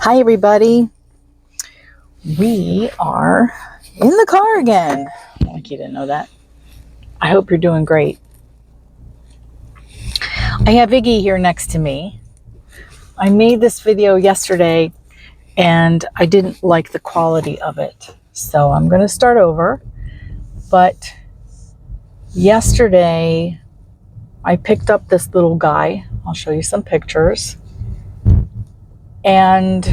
Hi, everybody. We are in the car again. Like you didn't know that. I hope you're doing great. I have Iggy here next to me. I made this video yesterday and I didn't like the quality of it. So I'm going to start over. But yesterday I picked up this little guy. I'll show you some pictures. And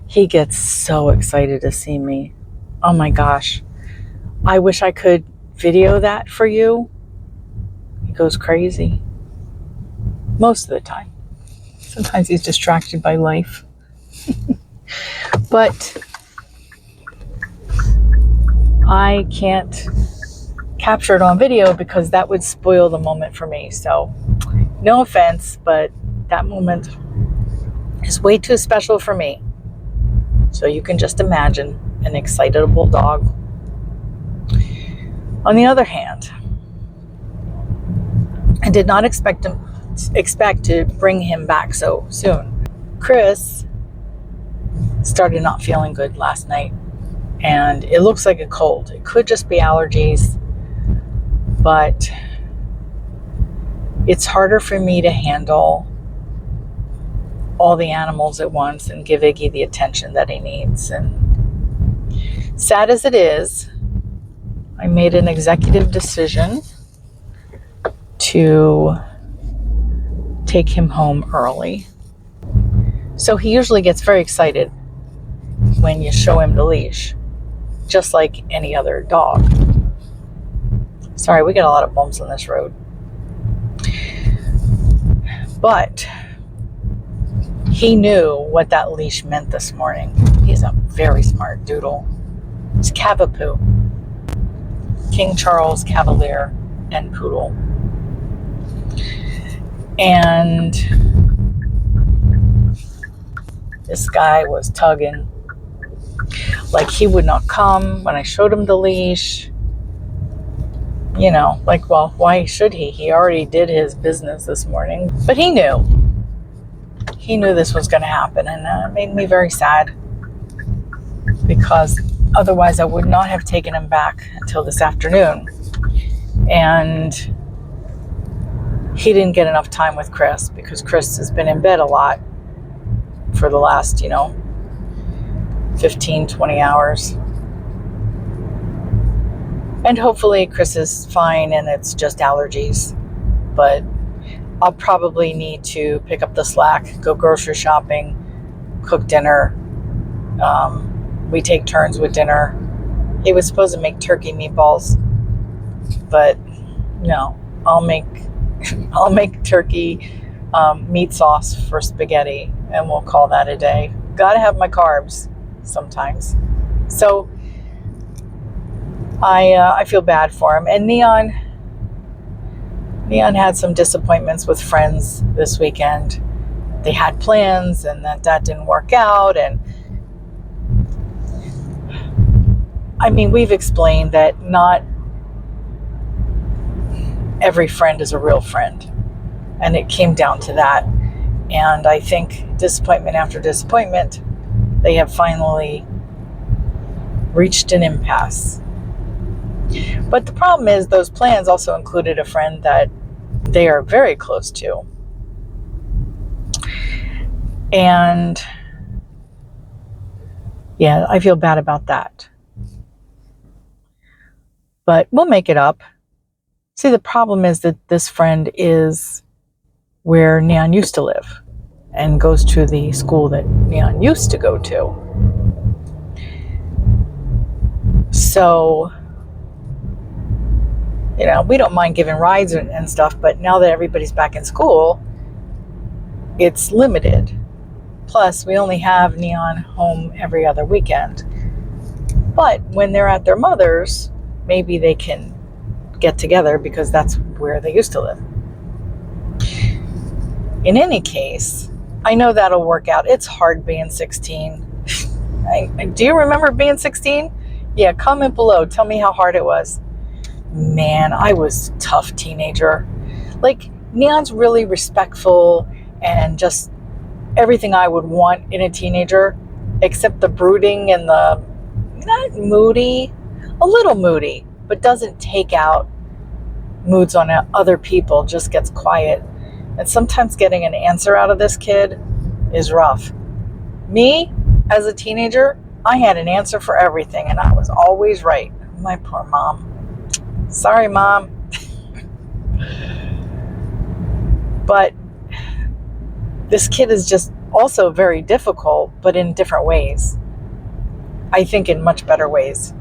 he gets so excited to see me. Oh my gosh. I wish I could video that for you. He goes crazy. Most of the time. Sometimes he's distracted by life. But I can't capture it on video because that would spoil the moment for me. So, no offense, but that moment is way too special for me. So you can just imagine an excitable dog. On the other hand, I did not expect to bring him back so soon. Chris started not feeling good last night, and it looks like a cold. It could just be allergies, but it's harder for me to handle all the animals at once and give Iggy the attention that he needs. And sad as it is, I made an executive decision to take him home early. So he usually gets very excited when you show him the leash, just like any other dog. Sorry, we get a lot of bumps on this road. But he knew what that leash meant this morning. He's a very smart doodle. It's Cavapoo. King Charles Cavalier and Poodle. And this guy was tugging. Like he would not come when I showed him the leash. You know, like, well, why should he? He already did his business this morning. But he knew. He knew this was going to happen, and it made me very sad. Because otherwise I would not have taken him back until this afternoon. And he didn't get enough time with Chris because Chris has been in bed a lot for the last, 15, 20 hours. And hopefully Chris is fine and it's just allergies. But I'll probably need to pick up the slack, go grocery shopping, cook dinner. We take turns with dinner. He was supposed to make turkey meatballs, but no, I'll make turkey meat sauce for spaghetti, and we'll call that a day. Gotta have my carbs sometimes. So I feel bad for him. And Neon had some disappointments with friends this weekend. They had plans, and that didn't work out. And I mean, we've explained that not every friend is a real friend. And it came down to that. And I think disappointment after disappointment, they have finally reached an impasse. But the problem is those plans also included a friend that they are very close to. And yeah, I feel bad about that. But we'll make it up. See, the problem is that this friend is where Neon used to live and goes to the school that Neon used to go to. So, we don't mind giving rides and stuff, but now that everybody's back in school, it's limited. Plus, we only have Neon home every other weekend. But when they're at their mother's, maybe they can get together because that's where they used to live. In any case, I know that'll work out. It's hard being 16. Do you remember being 16? Yeah, comment below. Tell me how hard it was. Man, I was a tough teenager. Like, Neon's really respectful and just everything I would want in a teenager, except the brooding and the not moody, a little moody, but doesn't take out moods on other people, just gets quiet. And sometimes getting an answer out of this kid is rough. Me, as a teenager, I had an answer for everything, and I was always right. My poor mom. Sorry, Mom. But this kid is just also very difficult, but in different ways. I think in much better ways.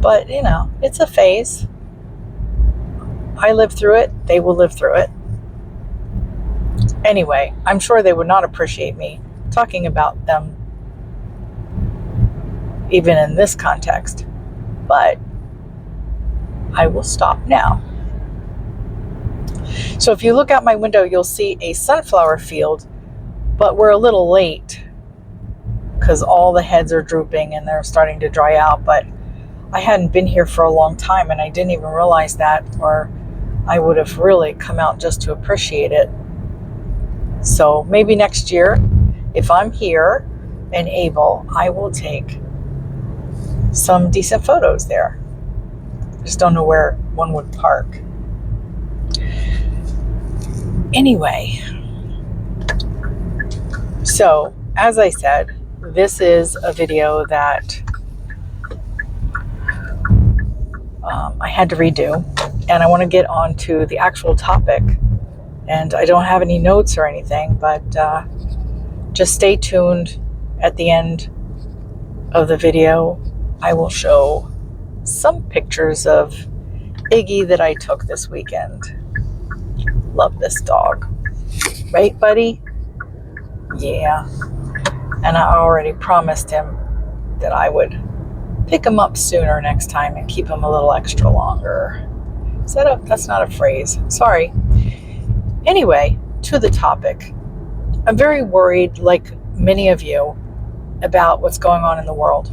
But, it's a phase. I lived through it. They will live through it. Anyway, I'm sure they would not appreciate me talking about them even in this context. But I will stop now. So if you look out my window, you'll see a sunflower field, but we're a little late because all the heads are drooping and they're starting to dry out. But I hadn't been here for a long time, and I didn't even realize that, or I would have really come out just to appreciate it. So maybe next year, if I'm here and able, I will take some decent photos there. I just don't know where one would park. Anyway, so as I said, this is a video that I had to redo, and I want to get on to the actual topic. And I don't have any notes or anything, but just stay tuned. At the end of the video, I will show some pictures of Iggy that I took this weekend. Love this dog. Right, buddy? Yeah. And I already promised him that I would pick him up sooner next time and keep him a little extra longer. That's not a phrase. Sorry. Anyway, to the topic. I'm very worried, like many of you, about what's going on in the world.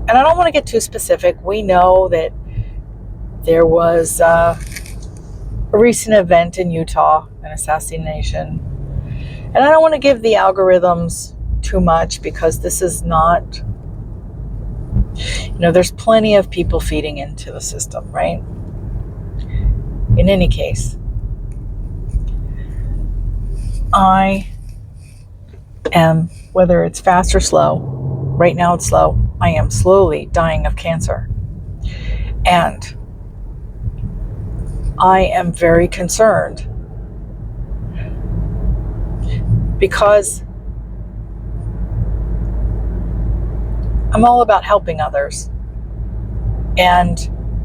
And I don't want to get too specific. We know that there was a recent event in Utah, an assassination. And I don't want to give the algorithms too much, because this is not, there's plenty of people feeding into the system, right? In any case, I am, whether it's fast or slow, right now it's slow, I am slowly dying of cancer. And I am very concerned because I'm all about helping others. And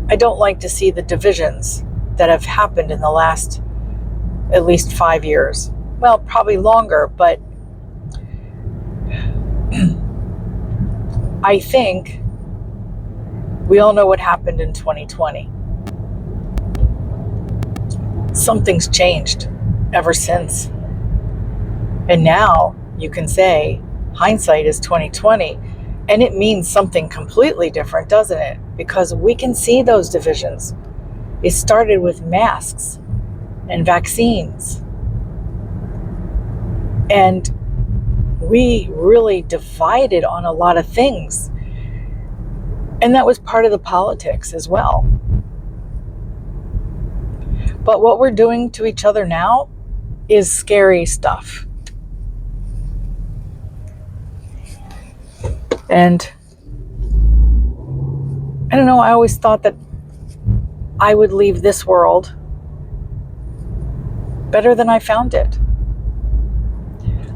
I don't like to see the divisions that have happened in the last at least 5 years. Well, probably longer, but I think we all know what happened in 2020. Something's changed ever since. And now you can say hindsight is 2020, and it means something completely different, doesn't it? Because we can see those divisions. It started with masks and vaccines. And we really divided on a lot of things. And that was part of the politics as well. But what we're doing to each other now is scary stuff. And I don't know, I always thought that I would leave this world better than I found it.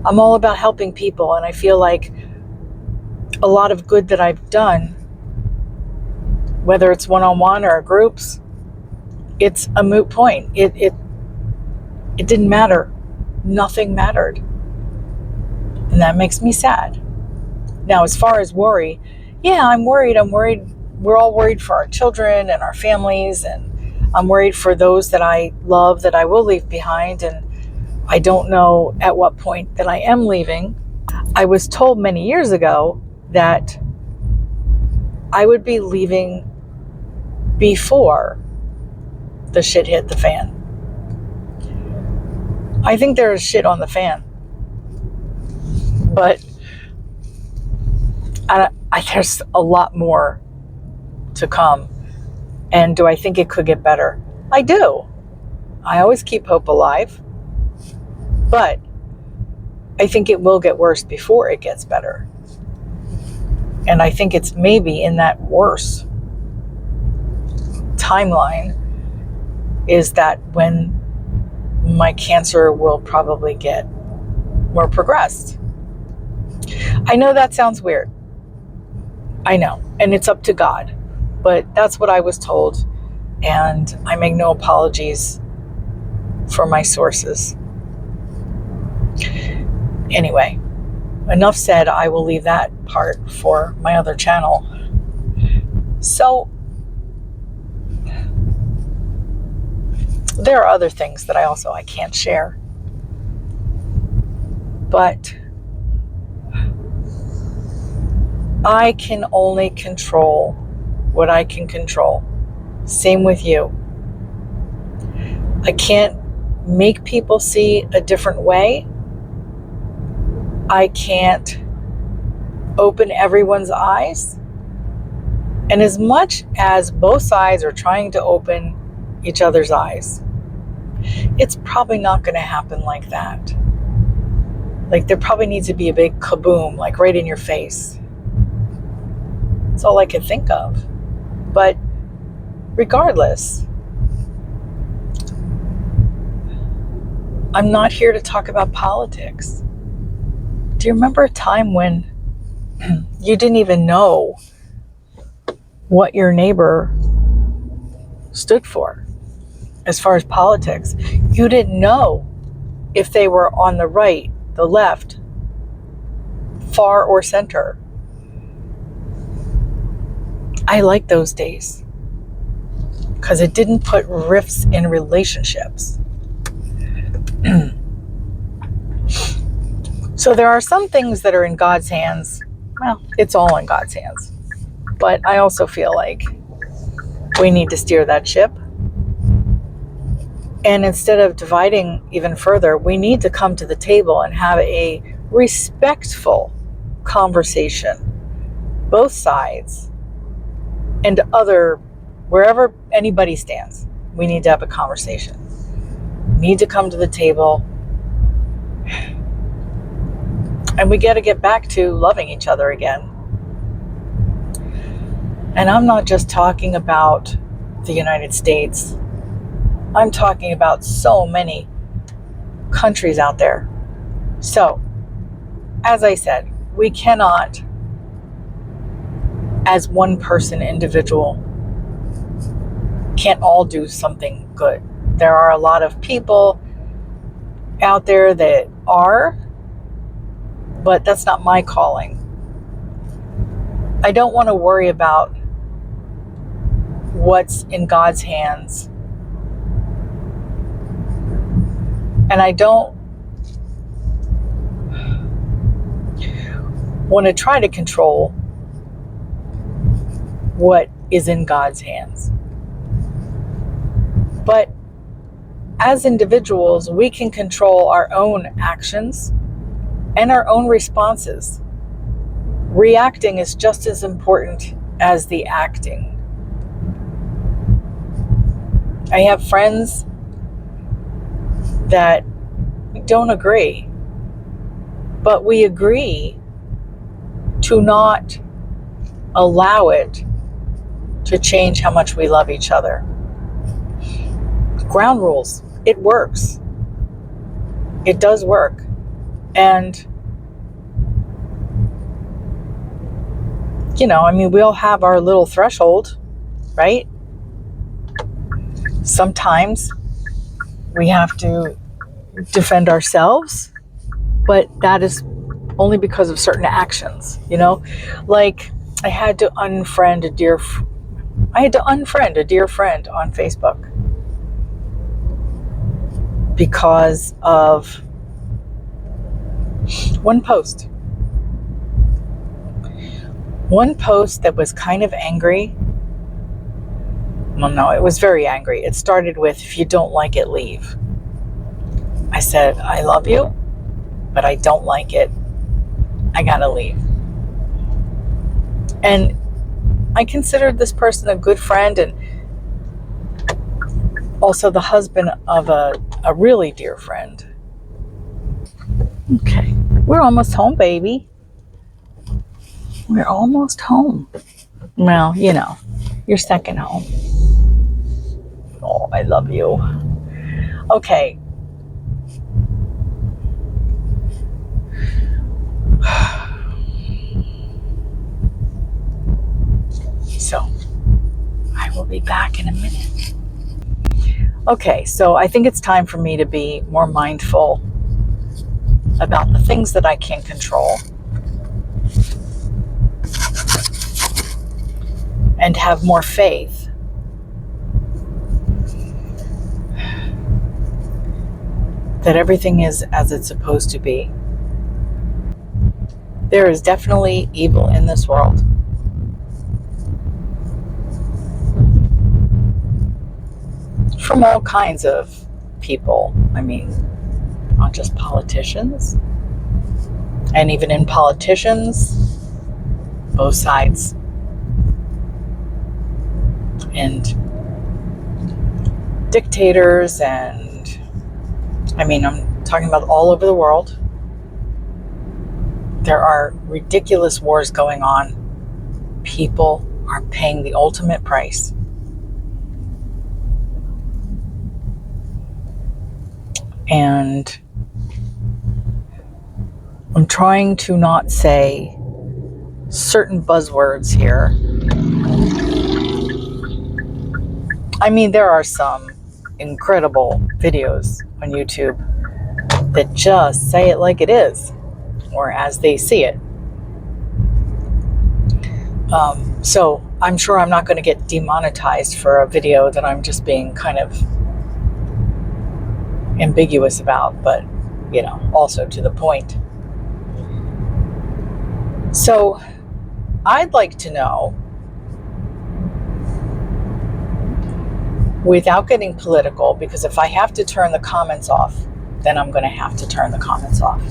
I'm all about helping people, and I feel like a lot of good that I've done, whether it's one-on-one or groups, it's a moot point. It didn't matter. Nothing mattered. And that makes me sad. Now, as far as worry, yeah, I'm worried. We're all worried for our children and our families, and I'm worried for those that I love that I will leave behind, and I don't know at what point that I am leaving. I was told many years ago that I would be leaving before the shit hit the fan. I think there's shit on the fan. But there's a lot more to come. And do I think it could get better? I do. I always keep hope alive. But I think it will get worse before it gets better. And I think it's maybe in that worse timeline is that when my cancer will probably get more progressed. I know that sounds weird. I know. And it's up to God. But that's what I was told. And I make no apologies for my sources. Anyway, enough said. I will leave that part for my other channel. So, there are other things that I can't share. But I can only control what I can control. Same with you. I can't make people see a different way. I can't open everyone's eyes. And as much as both sides are trying to open each other's eyes, it's probably not going to happen like that. Like, there probably needs to be a big kaboom, like right in your face. That's all I could think of. But regardless, I'm not here to talk about politics. Do you remember a time when you didn't even know what your neighbor stood for as far as politics? You didn't know if they were on the right, the left, far or center. I like those days because it didn't put rifts in relationships. So there are some things that are in God's hands. Well, it's all in God's hands. But I also feel like we need to steer that ship. And instead of dividing even further, we need to come to the table and have a respectful conversation. Both sides and wherever anybody stands, we need to have a conversation. We need to come to the table. And we got to get back to loving each other again. And I'm not just talking about the United States. I'm talking about so many countries out there. So, as I said, we cannot, as one person, individual, can't all do something good. There are a lot of people out there that are, but that's not my calling. I don't want to worry about what's in God's hands. And I don't want to try to control what is in God's hands. But as individuals, we can control our own actions and our own responses. Reacting is just as important as the acting. I have friends that don't agree, but we agree to not allow it to change how much we love each other. Ground rules, it works. It does work. And, we all have our little threshold, right? Sometimes we have to defend ourselves, but that is only because of certain actions, Like, I had to unfriend a dear friend on Facebook because of one post that was kind of angry. Well, no, it was very angry. It started with, if you don't like it, leave. I said, I love you, but I don't like it. I gotta leave. And I considered this person a good friend and also the husband of a really dear friend. Okay, we're almost home, baby. We're almost home. Well, you know, your second home. Oh, I love you. Okay. So, I will be back in a minute. Okay, so I think it's time for me to be more mindful about the things that I can control and have more faith that everything is as it's supposed to be. There is definitely evil in this world. From all kinds of people. I mean, not just politicians. And even in politicians, both sides. And dictators, and I mean, I'm talking about all over the world. There are ridiculous wars going on. People are paying the ultimate price. And I'm trying to not say certain buzzwords here. I mean, there are some incredible videos on YouTube that just say it like it is, or as they see it. So I'm sure I'm not going to get demonetized for a video that I'm just being kind of ambiguous about, but, you know, also to the point. So I'd like to know, without getting political, because if I have to turn the comments off, then I'm going to have to turn the comments off.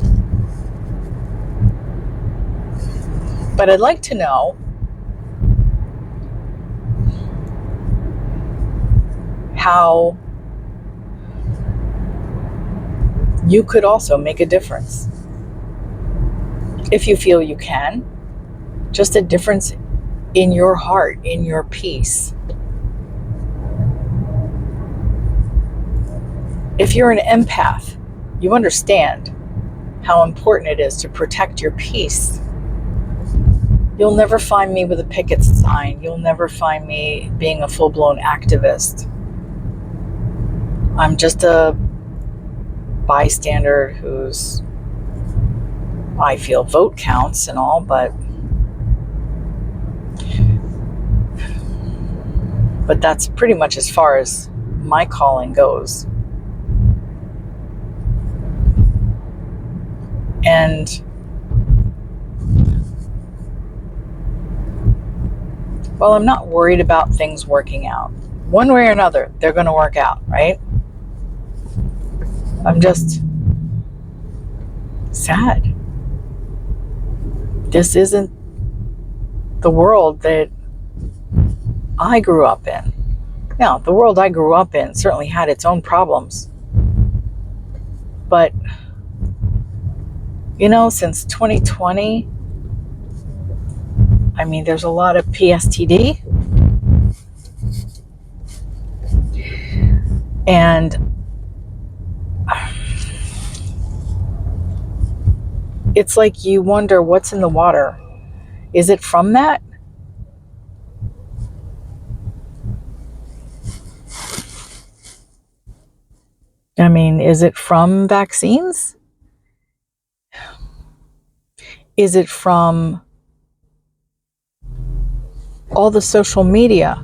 But I'd like to know how you could also make a difference. If you feel you can, just a difference in your heart, in your peace. If you're an empath, you understand how important it is to protect your peace. You'll never find me with a picket sign. You'll never find me being a full-blown activist. I'm just a bystander who's, I feel, vote counts and all, but that's pretty much as far as my calling goes. And well, I'm not worried about things working out. One way or another, they're going to work out, right? I'm just sad. This isn't the world that I grew up in. Now, the world I grew up in certainly had its own problems. But, you know, since 2020, I mean, there's a lot of PSTD. And it's like you wonder what's in the water. Is it from that? I mean, is it from vaccines? Is it from all the social media?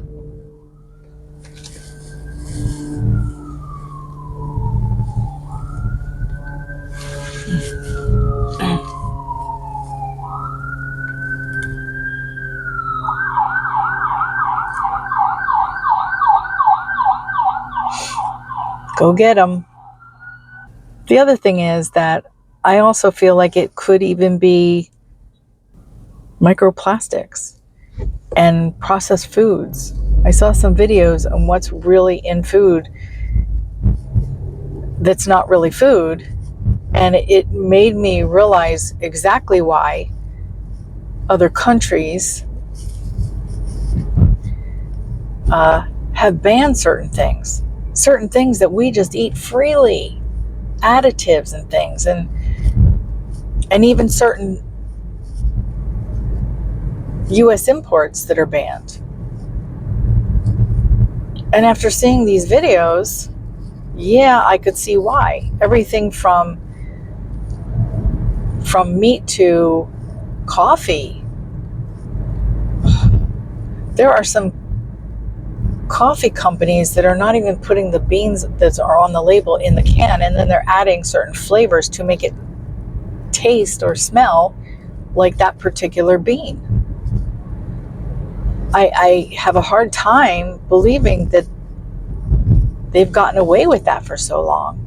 Go get them. The other thing is that I also feel like it could even be microplastics and processed foods. I saw some videos on what's really in food that's not really food, and it made me realize exactly why other countries have banned certain things that we just eat freely, additives and things, and even certain US imports that are banned. And after seeing these videos, yeah, I could see why. Everything from meat to coffee. There are some coffee companies that are not even putting the beans that are on the label in the can, and then they're adding certain flavors to make it taste or smell like that particular bean. I have a hard time believing that they've gotten away with that for so long.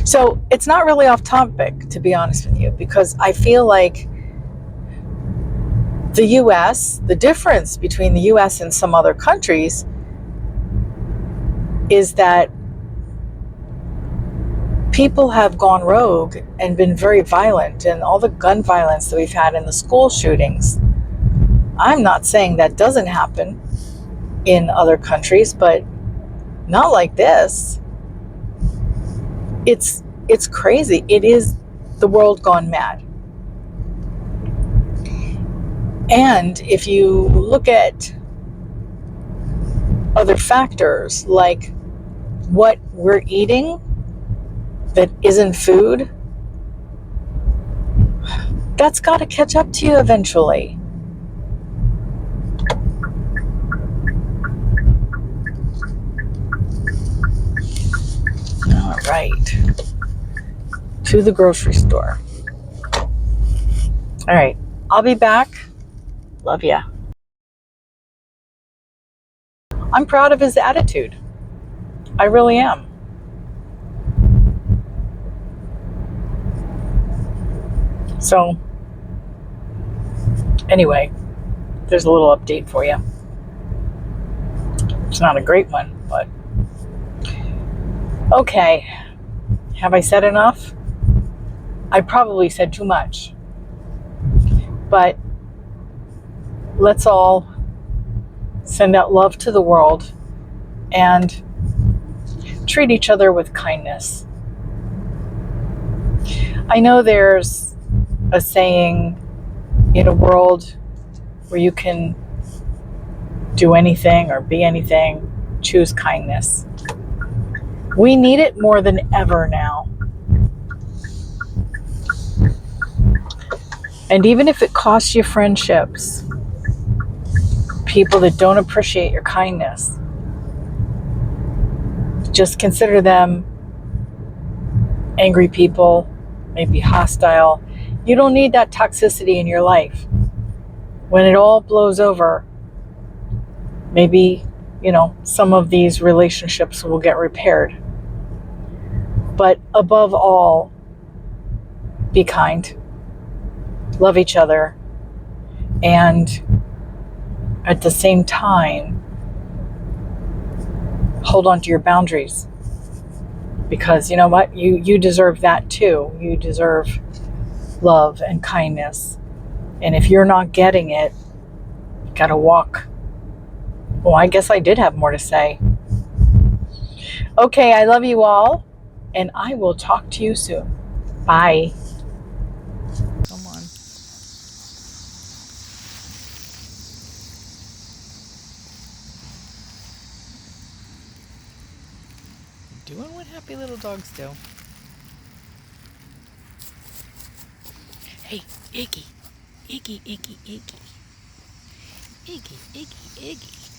So it's not really off topic, to be honest with you, because I feel like the US, the difference between the US and some other countries is that people have gone rogue and been very violent, and all the gun violence that we've had in the school shootings. I'm not saying that doesn't happen in other countries, but not like this. It's crazy. It is the world gone mad. And if you look at other factors like what we're eating that isn't food, that's got to catch up to you eventually. All right. To the grocery store. All right. I'll be back. Love ya. I'm proud of his attitude. I really am. So, anyway, there's a little update for you. It's not a great one, but okay. Have I said enough? I probably said too much. But let's all send out love to the world and treat each other with kindness. I know there's a saying, in a world where you can do anything or be anything, choose kindness. We need it more than ever now. And even if it costs you friendships, people that don't appreciate your kindness, just consider them angry people, maybe hostile. You don't need that toxicity in your life. When it all blows over, maybe, some of these relationships will get repaired. But above all, be kind, love each other, and at the same time, hold on to your boundaries. Because you know what? You deserve that too. You deserve love and kindness. And if you're not getting it, you gotta walk. Well, I guess I did have more to say. Okay, I love you all, and I will talk to you soon. Bye. Come on. Doing what happy little dogs do. Hey, Iggy. Iggy, Iggy, Iggy. Iggy, Iggy, Iggy.